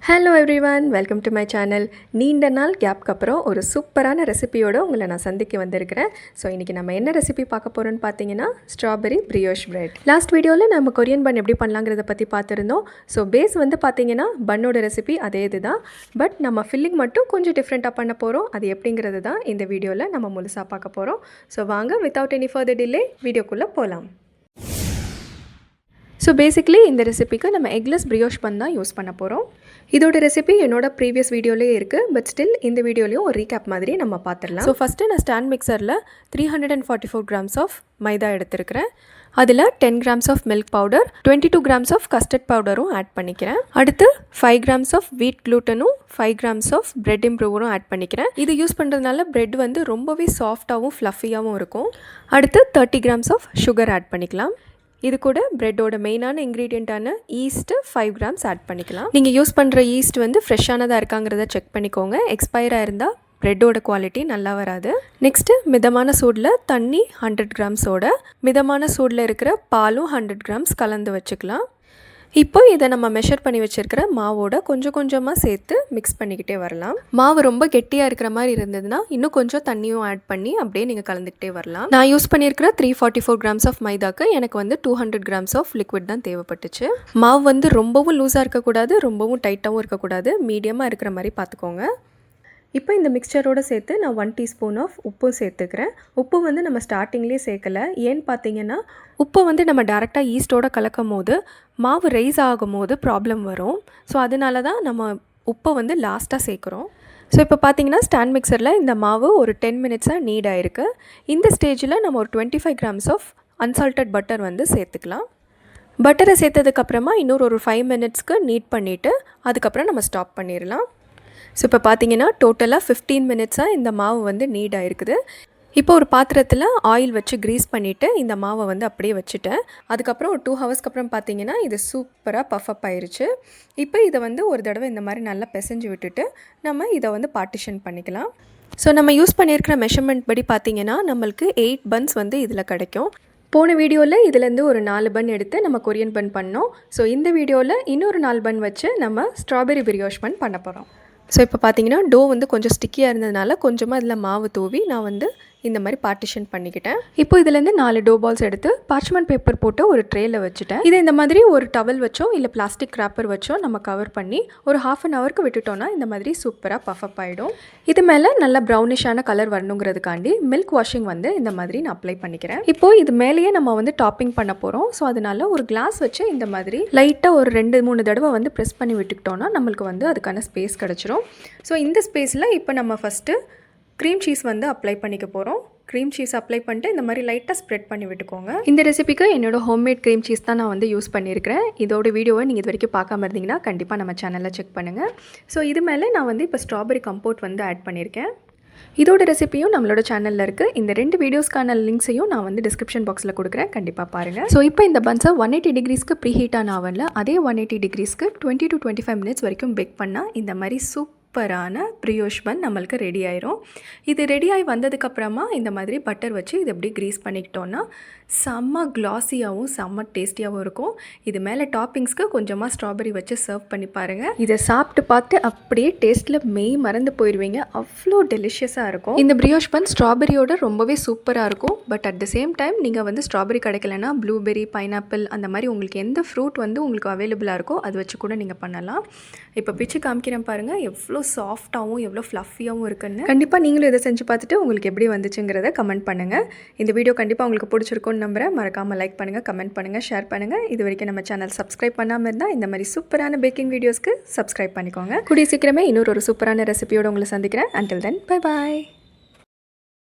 Hello everyone, welcome to my channel. நீண்ட நாள் கேப்க்கு அப்புறம் ஒரு சூப்பரான ரெசிபியோடு உங்களை நான் சந்திக்க வந்திருக்கிறேன். ஸோ இன்றைக்கி நம்ம என்ன ரெசிபி பார்க்க போகிறோன்னு பார்த்தீங்கன்னா, ஸ்ட்ராபெரி பிரியோஷ் பிரெட். லாஸ்ட் வீடியோவில் நம்ம கொரியன் பன் எப்படி பண்ணலாங்கிறத பற்றி பார்த்துருந்தோம். ஸோ பேஸ் வந்து பார்த்தீங்கன்னா பன்னோட ரெசிபி அதே இது தான். பட் நம்ம ஃபில்லிங் மட்டும் கொஞ்சம் டிஃப்ரெண்ட்டாக பண்ண போகிறோம். அது எப்படிங்கிறது தான் இந்த வீடியோவில் நம்ம முழுசாக பார்க்க போகிறோம். ஸோ வாங்க, வித்தவுட் எனி ஃபர்தர் டிலே வீடியோக்குள்ளே போகலாம். ஸோ பேசிக்லி இந்த ரெசிபிக்கு நம்ம எக்லெஸ் பிரியோஷ் பன் தான் யூஸ் பண்ண போகிறோம். இதோட ரெசிபி என்னோட ப்ரீவியஸ் வீடியோலேயே இருக்குது. பட் ஸ்டில் இந்த வீடியோலையும் ஒரு ரீகேப் மாதிரி நம்ம பார்த்துடலாம். ஸோ ஃபஸ்ட்டு நான் ஸ்டாண்ட் மிக்சரில் 344 grams ஆஃப் மைதா எடுத்துருக்கிறேன். அதில் 10 grams of milk powder, 22 grams of custard பவுடரும் ஆட் பண்ணிக்கிறேன். அடுத்து 5 grams ஆஃப் வீட் க்ளூட்டனும் 5 grams ஆஃப் பிரெட் இம்ப்ரூவரும் ஆட் பண்ணிக்கிறேன். இது யூஸ் பண்ணுறதுனால பிரெட் வந்து ரொம்பவே சாஃப்டாகவும் ஃப்ளஃபியாகவும் இருக்கும். அடுத்து 30 grams ஆஃப் சுகர் ஆட் பண்ணிக்கலாம். இது கூட பிரெட்டோட மெயினான இன்க்ரீடியண்ட்டான ஈஸ்ட்டு 5 grams ஆட் பண்ணிக்கலாம். நீங்கள் யூஸ் பண்ணுற ஈஸ்ட் வந்து ஃப்ரெஷ்ஷானதாக இருக்காங்கிறத செக் பண்ணிக்கோங்க. எக்ஸ்பயராக இருந்தால் பிரெட்டோட குவாலிட்டி நல்லா வராது. நெக்ஸ்ட்டு மிதமான சூடில் தண்ணி 100 grams-ஓட மிதமான சூடில் இருக்கிற பாலும் 100 grams கலந்து வச்சுக்கலாம். இப்போ இதை நம்ம மெஷர் பண்ணி வச்சுருக்கிற மாவோட கொஞ்சம் கொஞ்சமாக சேர்த்து மிக்ஸ் பண்ணிக்கிட்டே வரலாம். மாவு ரொம்ப கெட்டியாக இருக்கிற மாதிரி இருந்ததுன்னா இன்னும் கொஞ்சம் தண்ணியும் ஆட் பண்ணி அப்படியே நீங்கள் கலந்துக்கிட்டே வரலாம். நான் யூஸ் பண்ணியிருக்கிற 344 grams ஆஃப் மைதாக்கு எனக்கு வந்து 200 grams ஆஃப் லிக்விட் தான் தேவைப்பட்டுச்சு. மாவு வந்து ரொம்பவும் லூஸாக இருக்கக்கூடாது, ரொம்பவும் டைட்டாகவும் இருக்கக்கூடாது, மீடியமாக இருக்கிற மாதிரி பார்த்துக்கோங்க. இப்போ இந்த மிக்சரோடு சேர்த்து நான் 1 teaspoon ஆஃப் உப்பு சேர்த்துக்கிறேன். உப்பு வந்து நம்ம ஸ்டார்டிங்லேயே சேர்க்கலை. ஏன்னு பார்த்தீங்கன்னா உப்பை வந்து நம்ம டேரெக்டாக ஈஸ்டோடு கலக்கும் போது மாவு ரைஸ் ஆகும் போது ப்ராப்ளம் வரும். ஸோ அதனால தான் நம்ம உப்பை வந்து லாஸ்ட்டாக சேர்க்குறோம். ஸோ இப்போ பார்த்தீங்கன்னா ஸ்டாண்ட் மிக்சரில் இந்த மாவு ஒரு 10 minutes நீட் ஆகிருக்கு. இந்த ஸ்டேஜில் நம்ம ஒரு 25 grams ஆஃப் அன்சால்டட் பட்டர் வந்து சேர்த்துக்கலாம். பட்டரை சேர்த்ததுக்கப்புறமா இன்னொரு ஒரு 5 minutes நீட் பண்ணிவிட்டு அதுக்கப்புறம் நம்ம ஸ்டாப் பண்ணிடலாம். ஸோ இப்போ பார்த்தீங்கன்னா டோட்டலாக 15 minutes இந்த மாவு வந்து நீட் ஆகிருக்குது. இப்போ ஒரு பாத்திரத்தில் ஆயில் வச்சு க்ரீஸ் பண்ணிவிட்டு இந்த மாவை வந்து அப்படியே வச்சுட்டேன். அதுக்கப்புறம் ஒரு 2 hours அப்புறம் பார்த்தீங்கன்னா இது சூப்பராக பஃப் ஆயிருச்சு. இப்போ இதை வந்து ஒரு தடவை இந்த மாதிரி நல்லா பிசைஞ்சு விட்டுட்டு நம்ம இதை வந்து பார்ட்டிஷன் பண்ணிக்கலாம். ஸோ நம்ம யூஸ் பண்ணியிருக்கிற மெஷர்மெண்ட் படி பார்த்தீங்கன்னா நம்மளுக்கு 8 buns வந்து இதில் கிடைக்கும். போன வீடியோவில் இதுலேருந்து ஒரு 4 bun எடுத்து நம்ம கொரியன் பன் பண்ணோம். ஸோ இந்த வீடியோவில் இன்னொரு 4 bun வச்சு நம்ம ஸ்ட்ராபெரி பிரியோஷ் பன் பண்ண போகிறோம். ஸோ இப்போ பார்த்தீங்கன்னா டோ வந்து கொஞ்சம் ஸ்டிக்கியாக இருந்ததுனால கொஞ்சமாக இதில் மாவு தூவி நான் வந்து இந்த மாதிரி பார்ட்டிஷன் பண்ணிக்கிட்டேன். இப்போ இதுலேருந்து 4 டோ பால்ஸ் எடுத்து பார்ச்மெண்ட் பேப்பர் போட்டு ஒரு ட்ரேயில் வச்சுட்டேன். இதை இந்த மாதிரி ஒரு டவல் வச்சோ இல்லை பிளாஸ்டிக் ராப்பர் வச்சோ நம்ம கவர் பண்ணி ஒரு 1/2 hour விட்டுட்டோன்னா இந்த மாதிரி சூப்பராக பஃப் ஆகிடும். இது மேலே நல்ல ப்ரௌனிஷான கலர் வரணுங்கிறதுக்காண்டி மில்க் வாஷிங் வந்து இந்த மாதிரி நான் அப்ளை பண்ணிக்கிறேன். இப்போது இது மேலேயே நம்ம வந்து டாப்பிங் பண்ண போகிறோம். ஸோ அதனால் ஒரு கிளாஸ் வச்சு இந்த மாதிரி லைட்டாக ஒரு 2-3 தடவை வந்து ப்ரெஸ் பண்ணி விட்டுக்கிட்டோன்னா நம்மளுக்கு வந்து அதுக்கான ஸ்பேஸ் கிடச்சிரும். ஸோ இந்த ஸ்பேஸில் இப்போ நம்ம ஃபஸ்ட்டு க்ரீம் சீஸ் வந்து அப்ளை பண்ணிக்க போகிறோம். க்ரீம் சீஸ் அப்ளை பண்ணிட்டு இந்த மாதிரி லைட்டாக ஸ்ப்ரெட் பண்ணி விட்டுக்கோங்க. இந்த ரெசிபிக்கு என்னோட ஹோம்மேட் க்ரீம் சீஸ் தான் நான் வந்து யூஸ் பண்ணியிருக்கிறேன். இதோட வீடியோவை நீங்கள் இது வரைக்கும் பார்க்காம இருந்தீங்கன்னா கண்டிப்பாக நம்ம சேனலில் செக் பண்ணுங்கள். ஸோ இது மேலே நான் வந்து இப்போ ஸ்ட்ராபெரி கம்போட் வந்து ஆட் பண்ணியிருக்கேன். இதோட ரெசிபியும் நம்மளோட சேனலில் இருக்குது. இந்த 2 வீடியோஸ்க்கான லிங்க்ஸையும் நான் வந்து டிஸ்கிரிப்ஷன் பாக்ஸில் கொடுக்குறேன், கண்டிப்பாக பாருங்கள். ஸோ இப்போ இந்த பன்ஸை 180 degreesக்கு ப்ரீஹீட் ஆன அவனில் அதே 180 degreesக்கு 20 to 25 minutes வரைக்கும் பேக் பண்ணால் இந்த மாதிரி சூப்பரான பிரியோஷ் பன் நம்மளுக்கு ரெடி ஆயிரும். இது ரெடி ஆகி வந்ததுக்கப்புறமா இந்த மாதிரி பட்டர் வச்சு இது எப்படி க்ரீஸ் பண்ணிக்கிட்டோன்னா செம்ம க்ளாஸியாகவும் செம்ம டேஸ்டியாகவும் இருக்கும். இது மேலே டாப்பிங்ஸ்க்கு கொஞ்சமாக ஸ்ட்ராபெரி வச்சு சர்வ் பண்ணி பாருங்கள். இதை சாப்பிட்டு பார்த்து அப்படியே டேஸ்ட்டில் மெய் மறந்து போயிடுவீங்க. அவ்வளோ டெலிஷியஸாக இருக்கும். இந்த பிரியோஷ் பன் ஸ்ட்ராபெரியோட ரொம்பவே சூப்பராக இருக்கும். But at the same time நீங்கள் வந்து ஸ்ட்ராபெரி கிடைக்கலன்னா ப்ளூபெரி, பைனாப்பிள் அந்த மாதிரி உங்களுக்கு எந்த ஃப்ரூட் வந்து உங்களுக்கு அவைலபிளாக இருக்கோ அது வச்சு கூட நீங்கள் பண்ணலாம். இப்போ பிச்சு காமிக்கிறேன் பாருங்கள், எவ்வளோ சாஃப்டாகவும் எவ்வளோ ஃப்ளஃபியாகவும் இருக்குன்னு. கண்டிப்பாக நீங்களும் இதை செஞ்சு பார்த்துட்டு உங்களுக்கு எப்படி வந்துச்சுங்கிறத கமெண்ட் பண்ணுங்கள். இந்த வீடியோ கண்டிப்பாக உங்களுக்கு பிடிச்சிருக்கும்னு நம்புகிறேன். மறக்காமல் லைக் பண்ணுங்கள், கமெண்ட் பண்ணுங்கள், ஷேர் பண்ணுங்கள். இது வரைக்கும் நம்ம சேனல் சப்ஸ்கிரைப் பண்ணாமல் இருந்தால் இந்த மாதிரி சூப்பரான பேக்கிங் வீடியோஸ்க்கு சப்ஸ்கிரைப் பண்ணிக்கோங்க. கூடிய சீக்கிரமே இன்னொரு சூப்பரான ரெசிபியோடு உங்களை சந்திக்கிறேன். Until then bye bye.